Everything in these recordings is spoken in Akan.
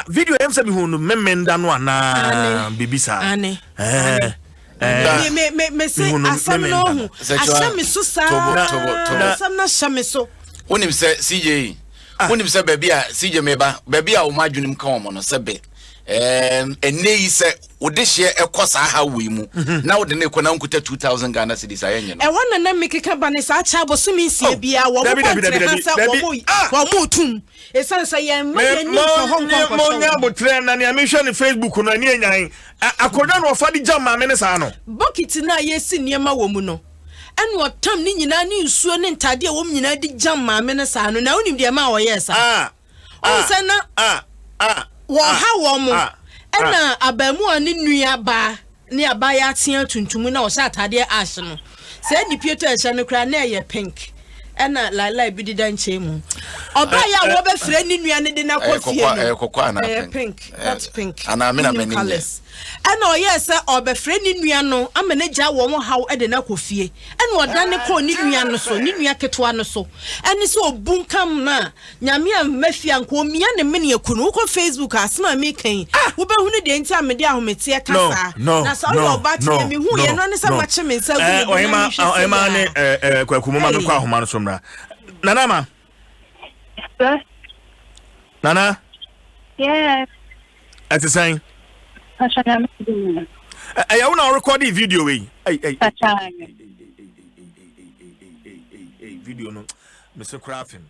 video em se bi hunu memenda no ana bibisa me say asam no hu asam so sa asam na shame so wonim se CJ wonim se CJ meba baby a wo madwunim ka wo no se be eneyi se wode hye ekosa ha we mu na wode ne kona nkuta 2000 Ghana cedis ayenye no wana na mekeka bane sa cha bosumi sie bia wo mo tum esansa ye ma ye ni ko honko mo nya botre na ne mehwe ne Facebook no ani enyan akoda no fa di jama me ne sa no bokiti na ye si niema wo mu no enu otam ni nyina ni nsuo ne ntade wo mu nyina di jama me ne sa no na onim de ma wo ye sa onse na wo ha wo mu ena abamu ani nua ba ne aba ya tia tuntum na wo sha atade ash no se ni pieto e hye no kra na ye pink ena lai bi di dan chemu oba ya wo be fre ni nua ne de na kofie no kokwa na pink that's pink ana me na mani ena o yes oba fre ni nua no amene gya wo mo haw e de na kofie ena oda ne ko ni nua no so ni nua ketwa no so eni se obunkam na nyame a mafia nko mia ne mene ekunu ko Facebook asema me kan wo be hunu de nti amede ahomete kasa na so yo ba tie me hu ye no ne se ma che me nsa gu ema ne kwakumu ma me kwa ahoma no so mra nana ma Nana? Yes. At the same. I want to record the video. Video no. Mr. Crafting.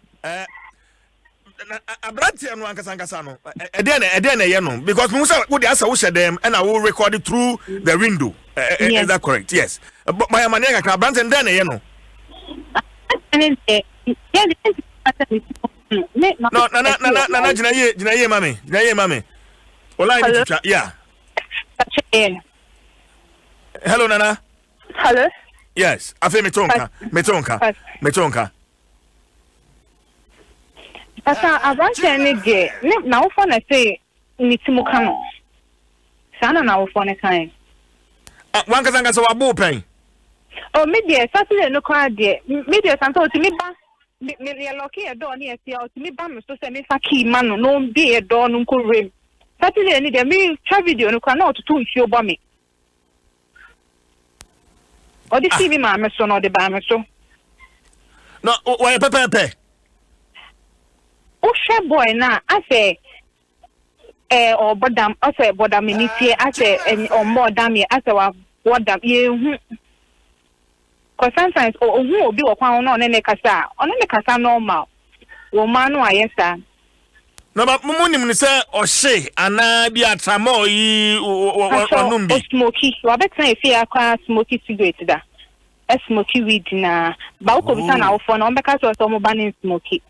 Abranti anu ankasa no. Eden because we say we dey asa we share them and I will record it through the window. Is that correct? Yes. But my man ka abranti eden e no. No, Nana, jina ye, mami. Ola ni tucha, yeah. Hello, Nana. Hello. Yes, afi metonka. Asa abranche ni je, na wo na say ni timuka no. Sana na wo ne kan. Wan kazanga so wabu pen. Oh, media Saturday no kwa de. Media santo ti mi ba. Me loki e door ni e tia o ti mi ba me so se me fa key man no bi e door no nko rem. Saturday ni de me twa video no kwa na otutu nsuo bo me. O di TV ma me so no de ba me so. No, why pepe. O hwe boy na ase o bodam ase bodam ni tie ase o modam ye ase wa bodam ye hu. Cause sometimes who obi wo kwan no ne kasa normal wo man no ayesa no ba munim ni say o she ana bi atramo yi onum bi smoky wa betan e fi akwa smoky cigarette da smoky weed na ba ko bi sana wo fo na on be ka so mo ba ni smoky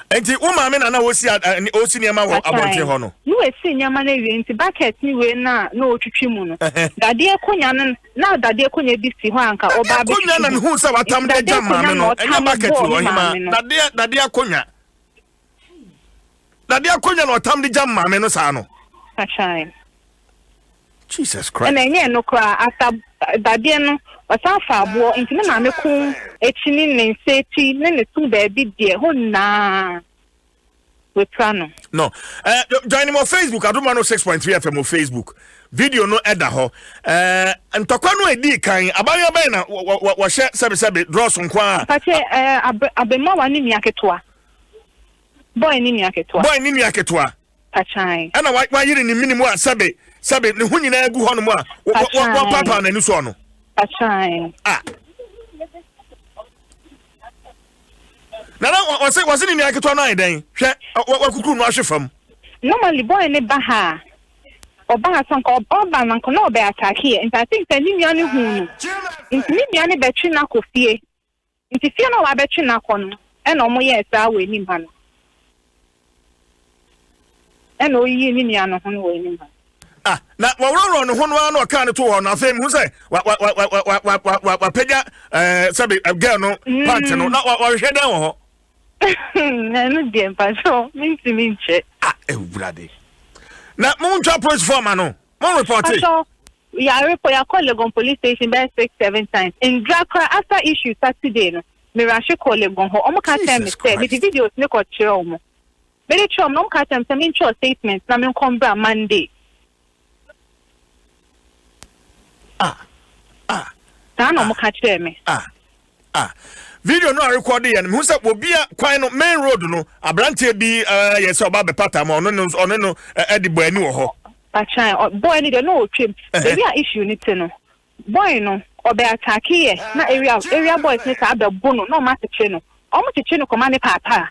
enti wo ma me na osi niam wo abonte ho no no esi niam na wi enti bucket ni we na otwitwi mu no dade ekonya na dade ekonya bi si ho anka oba be ekonya na hu sa watam de jama me no enya bucket wo hima dade ekonya na watam de jama me no sa no achai Jesus Christ na enye no kra after dade no wasafa abo enti na me ku echini ne nseti ne tu ba bi de ho na we plano no join me on Facebook Adom 106.3 FM on Facebook video no eda ho ntokwa no edi kan abayo ben na wo hye sebe draws nkwa pache abema wani ni aketoa boy ni aketoa achai ana wa yiri ni minimu a sebe ne hu nyina agu ho no mu a wo papa na ni so no achai Nana wase ni aketoa no aiden hwe wakukuru no ahwefam normally boy ne baha oba sanka oba nanko no be attack here and I think ni nua ne hu no ni nua ne betwi na kofie nti fie no wa betwi na ko no e na omo ye sa we ni ma no e na oyi ni nua no ho no we ni ma na wawro no ho no na ka ne to ho na fam hu say wa pega sabe girl no pant no na wa hwe den ho na no dem pa so minti brade na mo ntwa approach form no mo report it so ya report ya call Legon police station by 6-7 times in Drakra after issue Saturday no me rush call Legon ho omo ka tell me say the videos ne ko kire omo Very true, no catch them some intro statements, na me come back Monday. No catch them. Video no record and who said will be a quite main road no abrante bi yes oba be pata mo no edi boy ni wo ho. Boy ni no trim. Baby a issue ni no. Boy no obe attack here na area boys ni ka be bono no ma teche no. Omo teche no koma ne papa.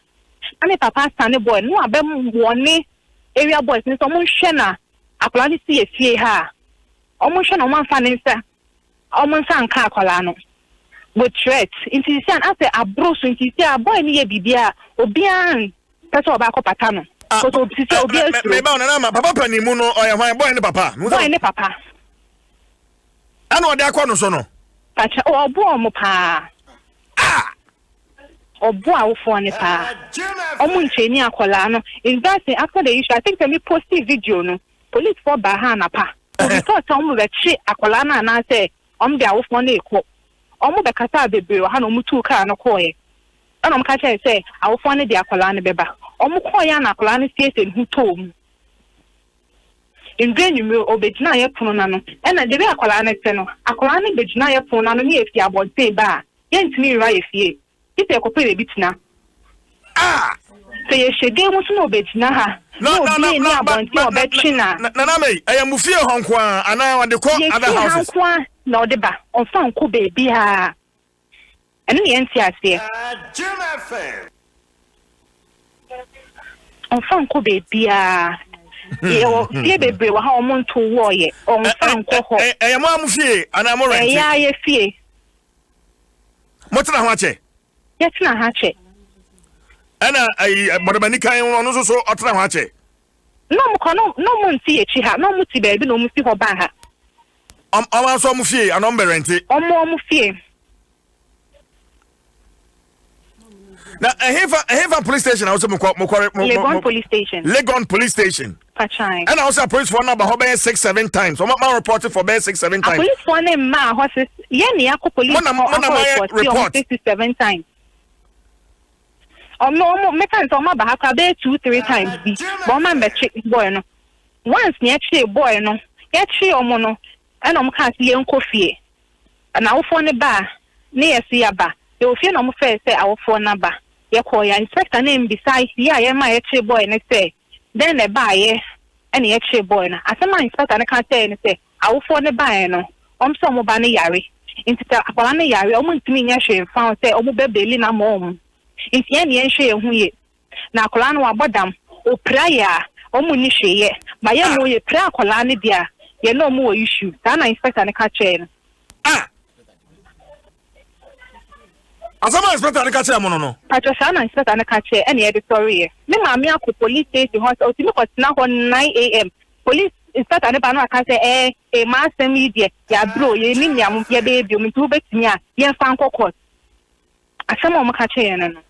Ani papa stand boy no abem woni area boys ni so mo hwe na akola ni sie fie ha. Omo hwe na omo fa ne nsa. Omo nsa nka akola no. With threats, into the after a bros into a boy near Bibia, Obian, that's all about Patano. Papa Panimuno or my boy and papa. Boy and papa. I know they are corner sono. Pacha or Bomopa. Or Boa for Nepa. Omunchenia Colano. In that after the issue, I think let me post a video. No police for Bahana Pa. We thought some that shit a Colana and I say, the off one day. Omo be kasa bebe ha no mutu car no koye ana mo ka say awofo ne de akola ne beba omo koye na akola ne station hu tom indwenyu obegina ye pono na no na de be akola ne te no akola ne begina ye pono na no ne efi abonte ba ye ntimi ra ye fie ite ekope be bitina se ye shege mu so no obegina ha no abonte obechina na me ayamufie honko ana wade ko other houses no deba on fan ko baby ha eno ye nti ase on fan ko baby ha ye bebe wa ha o monto wo ye on fan ko ho mo amufie ana mo rent ya ye fie mo tena ho ache ye tena ha ache ana ai bodamani kan ono so otena ho ache no mo kono no mo nti ye chi ha no mo ti baby no mo si ho ba ha Omo so mu fie anombe renti. Omo fie. Na Hefa police station also Legon police station. Legon police station. Pachai. And also police phone number ho be 6-7 times. Omo ma reported for be 6-7 times. Police phone name ma horses. Ye ni akọ police report 67 times. Omo me kan so ma ba ha ka be 2-3 times bi. Bo ma me check boy no. Once ni actually boy no. Ye chi omo no. And I'm can't see Uncle Fee. And our phone a bar near Siaba. You will feel no fair say our phone number. Your call your inspector name besides, yeah, I am my actual boy, and I say, then a buy any actual boy. As a man inspector, I can't say anything. Our phone a buy no. Some mobile yari. Into the Apolani yari, almost me, I found say, oh, baby, Lina mom. It's any and she who ye. Now, Colano Abadam, O prayer, O Munishi, ye. My young way, prayer Colani dear. You no more issue. Sana inspector and catch it. Asama inspector and catch mono no. Patrosana inspector and catch it. Any editorial. Me mami ako police station hospital. Ultimo ko na 9 a.m. Police inspector and banu aka say mass media ya bro ye ni ya mu ye baby mu tu betimi a ye fan court. Asama mo catch it no.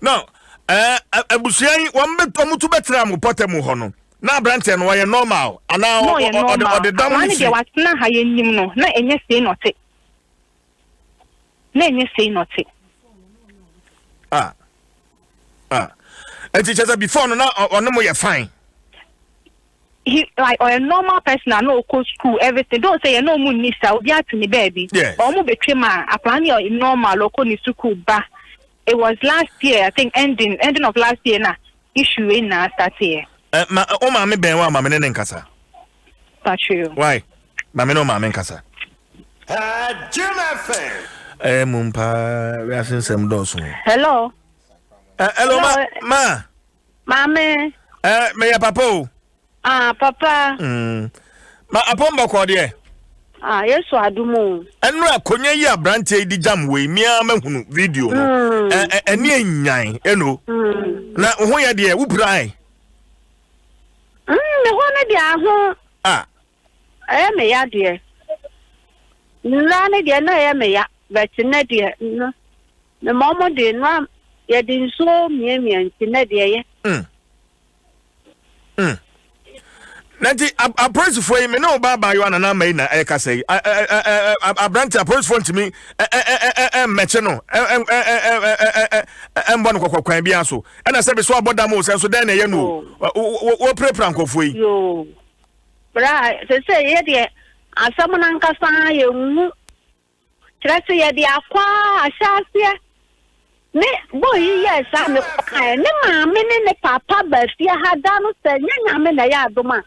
No. Abusuan won mutu betra mu potem ho no. Na brante no why normal ana or the dam ni de wat na ha yenim no na enye sei note na enye sei note and teacher before no na ono mo ye fine he like or a normal person na no go school everything don't say no mu ni sa obi atini baby or mo betwe ma aplan your normal local ni school ba. It was last year I think ending of last year na issue in na start here. O ma me ben wa ma me ne nkasa. Patrol. Why? Ma me no ma me nkasa. Mumpa we asin sem doso. Hello. Hello ma. Mame. Me ya papa. Papa. Ma apomba ko de. Yesu adumu. Enu akonya yi abrante di jam we mi amahunu video no. Eni enyan eno. Na ho ya de wo prai. Me hone dia ho me ya de na ne dia na ya me ya but na dia no me momo de no ya din so miemia nti na dia ye Nanti a praise for him no baba you na na mai na e ka say a branch a praise for me meche no embo no kwakwan bia so e na se be so aboda mo so den na ye no wo pray prankofo yi yo bra se ye de asam na nkasa ye mu trase ye de akwa asase ne boy yes am kan ne ma me ne papa ba fie ha da no se nya me na ya adoma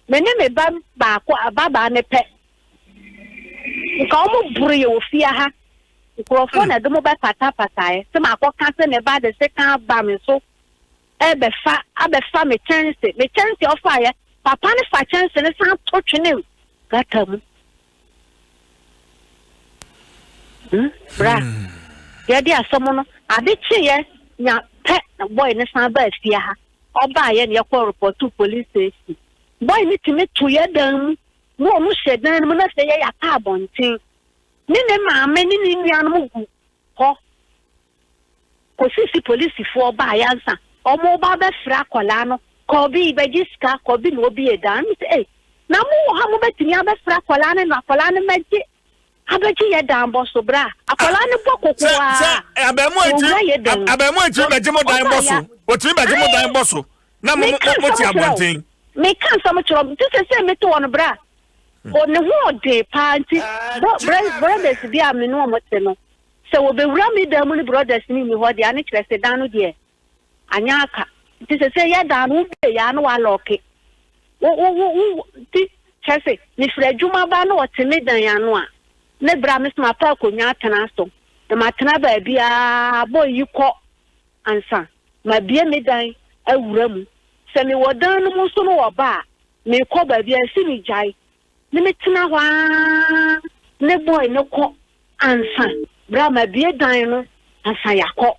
me ne me ba ko baba ne pe ko mo buri o fie ha ko fo na do mo ba pata e se ma ko kan se ne ba de se kan ba me so e be fa me chance of fire papa ne fa chance ne san to twene gatam bra ya dia somo no ade chiye nya pe na boy ne san ba fie ha oba ye ne ko report to police station boy ni timi to ye dan mo mu shedan mo na se ye ya ka bontin ni ne ma me ni nua no gu ko sisi police fo ba ya nsa omo ba be fra kola no ko bi be jiska ko bi no bi edan mi na mo ha mo betimi abe fra kola ne na kola ne meje abeji ye dan boso bra akola ne bokokoa abemu etu beje mo dan boso otimi beje mo dan boso na mo ti abonten me kan some choro to say me to on bra o ne ho de party brothers bi am no mo te no se wo be wura mi da mu ni brothers ni mi ho de ani kire se dan no de anya aka to say ye dan no be ya no wa loke wo ti chese ni fre juma ba no o te me dan ya no a ne bra me sma pa ko nya tana so na matana ba bia boy yi ko ansa ma bia me dan awura mu se me wodan no so no oba me ko ba bia si mi jai ne me tena hwa ne boy no ko ansa bra ma bia dan no ansa yakọ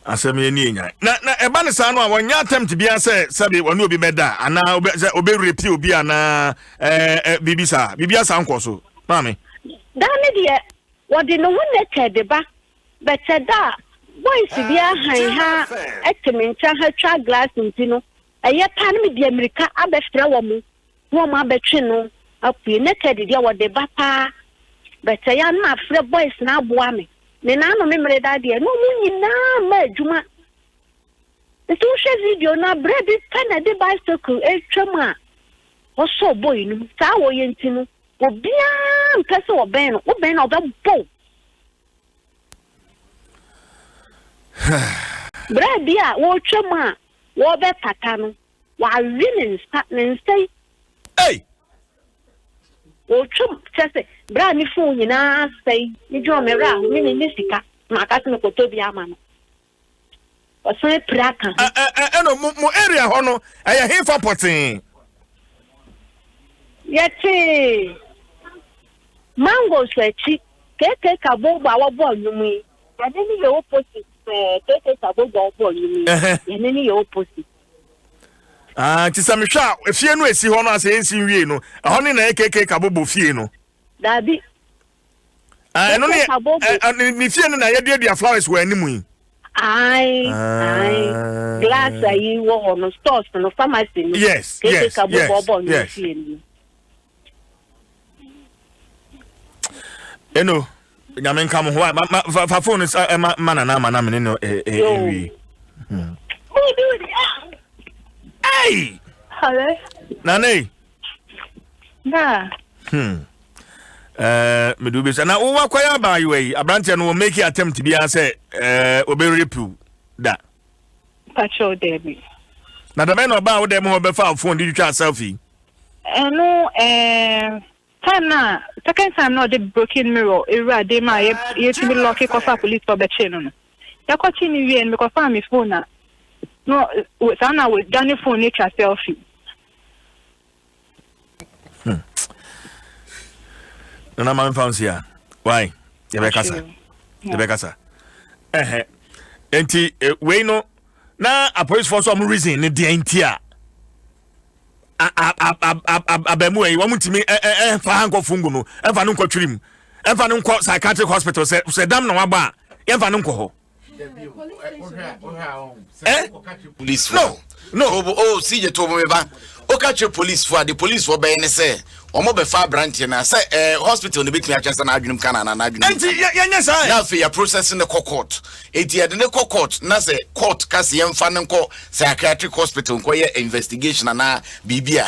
asem ye ni nya na eba ne sa no a wonya attempt bia se sabe wonu obi meda ana obe repeat obi ana bibia sa nko so mami da ne de wodi no wonne kede ba beteda boys bia han ha etemencha ha twa glass ntino eye pa ne de america abefra wo mu abetwe no apu ne kede de wodi ba pa betya na afre boys na aboa me ne na no memre da de no mu nyina ma adwuma nti wo hwe video na bread pana de bicycle etwam a wo so boy no sa wo ye ntino obia mpese wo ben no obebo bread dia wo twam a wo be pata no wa win nstai wo twam chese bra ni fun nyina sai ni jo mera ni sika maka se ko to bia ma no o sai praka no mo area ho no aya hefa potin yeti mango swechi keke kabo gba wo bo nyumu ya ni ye opposite keke kabo gba wo bo nyumu ya ni ye opposite ti samehwa efie no esi ho no ase ensi wie no ho ni na keke kabo bo fie no dabi no ni fie no na ye dia flowers we animu yi ai glass ayi wo no stores no pharmacy no yes eno nyamen kam ho fa phone mana me no wi hey hello nane na me do be say na wo wakwaya ba you yi abrante no make attempt bia say obe repu da patrol debi na da me no ba wo dem ho be fa phone di twa selfie no time second time no the broken mirror era dey ma ye to be lucky cause police for be chain no ya ko chi ni wie because am phone na no we sana we dani phone ni twa selfie na man found here why you be kasa enti we no na a police force am reason ni dey ntia abemu e wo mutimi fa hanko fungu no e fa no kwatwirim e fa no psychiatric hospital se dam na waba e fa no nko ho Police no oh see you told me ba o catch your police for the police for be say omo be fa branch na say hospital no bit me achese na adwunum kana na adwunum enti yenya sai na fe ya processing the court enti ya de ne court na say court ka se yemfa ne nko psychiatric hospital nko ye investigation na bibia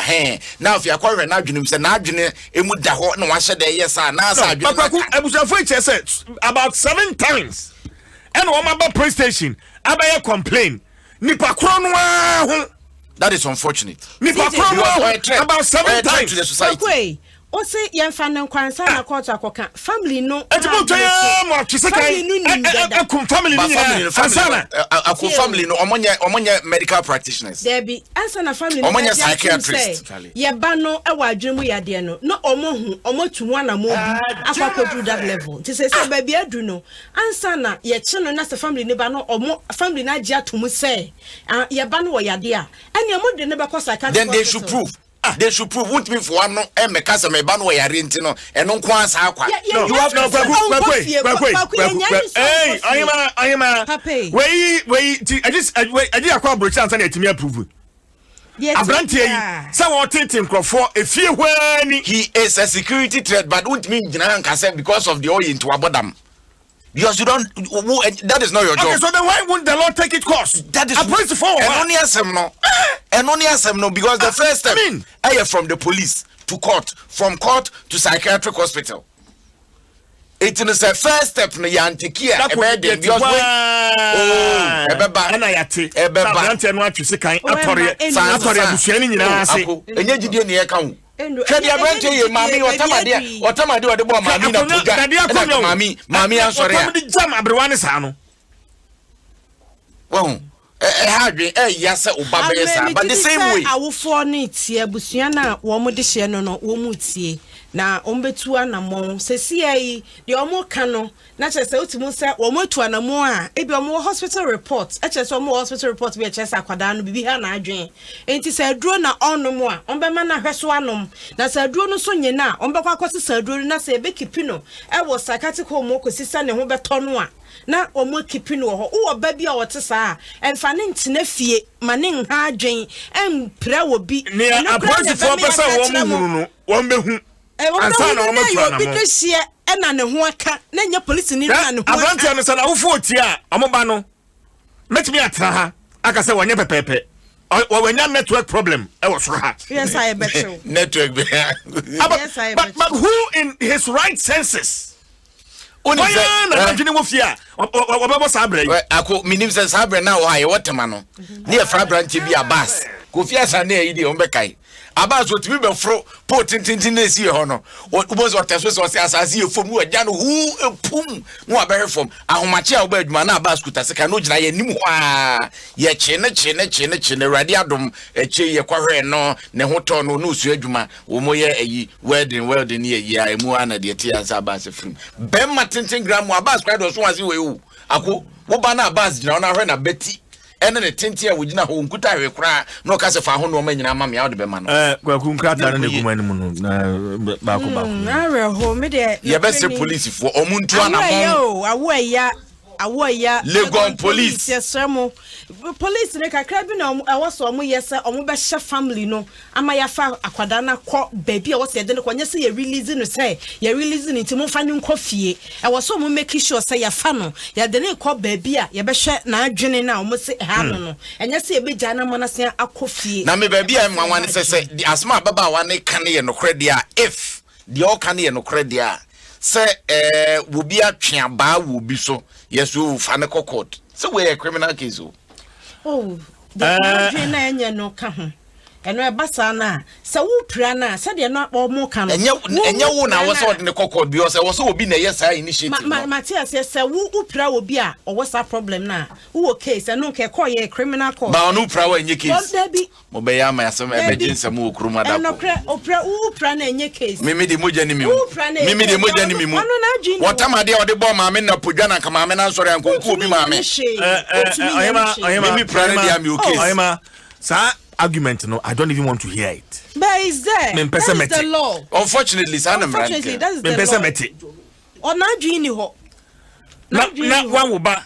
na fe akwa na adwunum say na adwune emu da ho na wa hye de yes na sa adwunum Bakwaku abusafo chese about 7 times and one about police station abaya complain nipa kro no ho. That is unfortunate. Nipa kro no about 7 times to the society. Okay. O say yen fa ne nkwansa na court akoka family no etibo twa mo twese kan akum family ni family no omonye medical practitioners there be answer na family no omonye psychiatrist ye ba no e wa adwemu yade no no omo tu ho na mo bi akwakodu that level ti say ba bi adu no answer na ye che no na se family ne ba no omo family na agi atom say ye ba no wo yade a ene mo de ne ba ko psychiatrist then they should prove. They should prove won't be for one no and make us a ban where you're renting no and no quans are quite. You have no hey, I am a wait, I did a corporate chance and to me approve. I brand here, someone taking for a few when he is a security threat, but won't mean because of the oil into a bottom. Because you don't, that is not your job. Okay, so then why wouldn't the Lord take it course? That is a principle. And only as no, because the first step, I am from the police to court, from court to psychiatric hospital. It is the first step. No, you antiquia. Because Kadi abante ye mami otamade ode bo mami na puga mami ansore ya otamade jam abrewane sa no wo hadwe yase oba be sa but the same way awofo no tie abusua na wo mo de hye no wo mu tie na ombetu anamon sesi ai de omo ka no na chese otimu se wo mo tu anamon a ebi omo hospital report chese omo hospital report bi chese akwada no bibi ha na adwen enti se aduro na onom a ombema na hweso anom na se aduro no so nye na ombekwa akosi se aduro na se ebe kipi no e wo psychiatric home okosisa ne ho beto no a na omo kipi no ho wo ba bi a wote saa enfa ne ntena fie mane nha adwen empra wo bi ne approach for person wo mu no wo mbehu ansana wo matu na mo ena ne ho aka na nya police ni na ne ho abrantia no sana wo foti a omoba no metimi atra ha aka se wonye pepepe wanya network problem e wo soro ha yes I bet network but who in his right senses na adwene wo fia obebo sabre ako minim se sabre na wo ha ye wotema no ne e fra branch bi abas ko fia sa na yi de on be kai abas otimi be fro po tintin na si ho no wo so teso so asase e fom wo agya no hu epum no abere fom ahomache a wo ba adwuma na abas kuta seka no gina ye nim ho a ye chene radi adom eche ye kwahwe no ne ho to no no su adwuma wo mo ye ayi welding ye ya emu ana de tie asa abas frim bem matintin gram abas kwa do so wase we wu ako wo ba na abas gina na hwe na beti ene ne tenti a wugina ho nkuta hwe kra na o ka se fa ho no manyina ma me ya wo de be ma no kwaku nkrata no ne gumani mu no na baako na ho me de ye be se police fo omuntu ana awoya Legon police yesremo police ne kakra bi na awoso omo yese omo be hye family no ama ya fa akwada na kọ baby a wose de ne kwanye se ye release no say ye release ni ti mo fa ni nkọ fie awoso omo make sure say ya fa no ya de ne kọ baby a ye be hye na adwene na omo se ha no enye se ye be gya na mo na se akọ fie na me baby a nwanwa ne se asma baba wa ne kan ye no credit a if the all kan ye no credit a se wo bi atwe ba wo bi so yes you fa ne court so we a criminal case the na enye no ka ho eno e basa na se wo pira na se de no mo ka no enye wo na wo so de ne court bi o se wo so obi na yes initiative Matias se wo pira obi a o wo sa problem na wo case eno ke call ye criminal court ba onu pira wa enye case mo be ya ma yasem emergency mo okuru da eno kre opira wo pira na enye case mimi de moja ni mimu watamade a ode bo ma me na podwa na kama me na nsore ankonku obi ma me mimi pira na dia mi okay oyema sa argument no I don't even want to hear it but is there that is the law unfortunately that is the law ona adwini ho na wan wo ba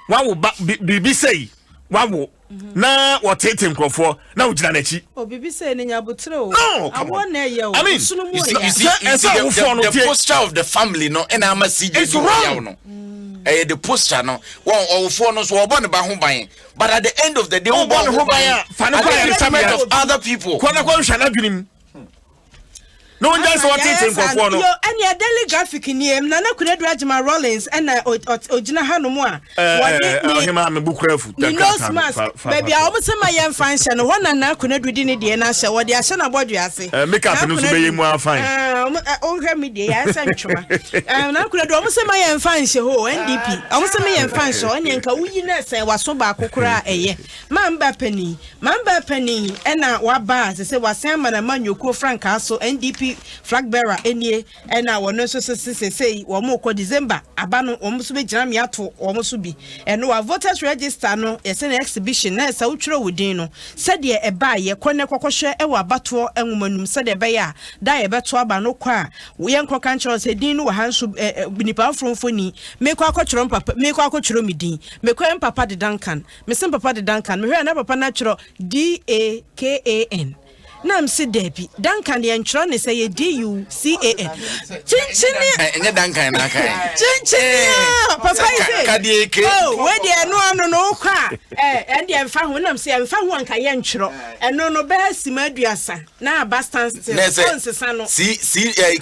wawo bibi say wawo na wotete nkrofo na ugina na chi o bibi say ne nyabotre o awon na ye o you see the posture of the family no and am CJ no the posture no one or no so obon ba ho ban but at the end of the day obon ho ban of other people kwana kwa hwa na dwunim no one just what it in for no any daily graphic ni em na kunadu agima Rollins and ogina hanomu a wode hima me bukrafu baby a omsema yem function no wana na kunadu di ne de na hye wode ahye na bodu ase make up no so be yemu afan o hwe me de ya santwa na kunadu omsema yem function ho NDP omsema yem function onye nka wuyi na se waso ba kokora eye mamba pani na waba se wasen mana manyoko frank aso NDP flag bearer enie na wono so sei wo mo ko December aba no wo mo so be gina me ato wo mo so bi eno wa voters register no yese na exhibition na esa wutwere wodin no se de eba ye kone kokohwe e wa bato enwomanum se de be ya da ye beto aba no kwa wo ye nkoka nchero se din no wa hanso binipa afronfoni me kwa akotwero papa me kwa akotwero mi din me kwa papa de Duncan me sim papa de Duncan me hwe na papa na twero DAKAN Nam si debi Duncan de enchro ne say DUCAN chinchini enye Duncan na kai chinchini papa say kadieke oh we de eno no kwa and de emfa ho nam say emfa ho anka ye enchro eno no be simaduasa na abastan still onsesa no si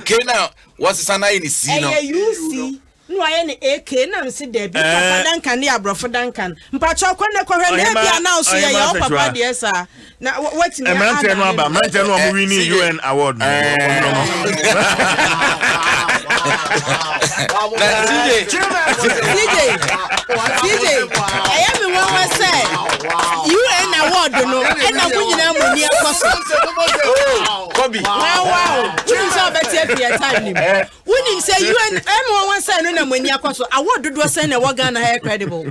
ke na wasesa na ni si no UC no aye ne AK na si debi papa Duncan ne abrofo Duncan mpacho kwene kohwe ne bia na so ye your papa de esa na what in American no aba American no am winning UN award CJ I am one say UN award no and na kunyina moni akoso Kobi wow you so better for your time when say UN am one say no na moni akoso award do say na wa Ghana high credible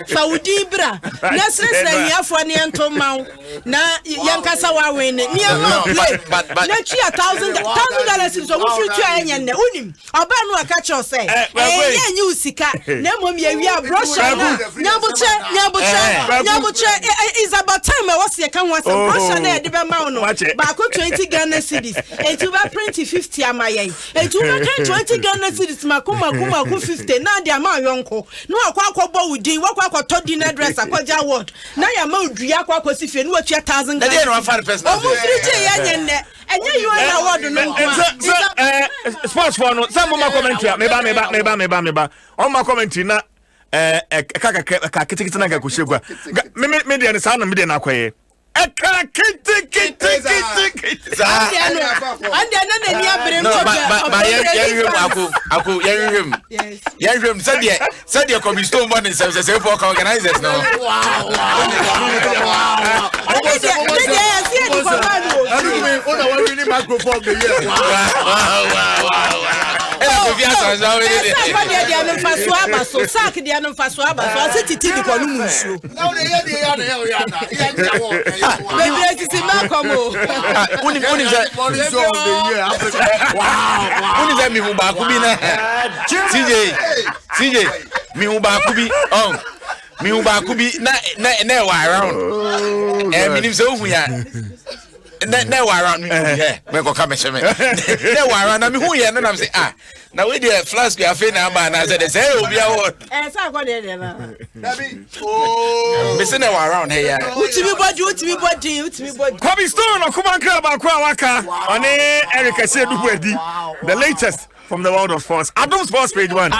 fa udi bra na sresre hiafo ne entomaw na yankasa wa win ni am play na chi $1,000 so wo free twa enye ne unim oba no aka cho say ye nyi usika na mom ye wi brochure na nyabuche is about time I was ye kan was brochure na de be ma no ba ko 20 Ghana cedis e tu ba print 50 amaye e tu ba kan 20 Ghana cedis makuma 50 na de ama yonko no akwa wudin wakwa todi na address akwaja award na ya ma odua akwa sifie no atua $1,000 na dey no fan person o mu free che ya nyenne enye you na award no sports for no some more commentary me ba on my commentary na ka kitikiti na ga kushegwa me de na sa na me de na kwaye kiti ande na ni abrem to ba yerhwem said the commission money say for organizers no CJ mi uba kubi mi uba kubi na wa around minim se ohu ya na wa around me ko ka me sheme na wa around na me hu ya na am say na we dey flask ya fe na ba na say obi award sa ko dey na me say na wa around here ya utimi body Kobe Stone okuma nkra ba kwa waka oni Eric Asedubuedi the latest from the world of sports Adom Sports page 1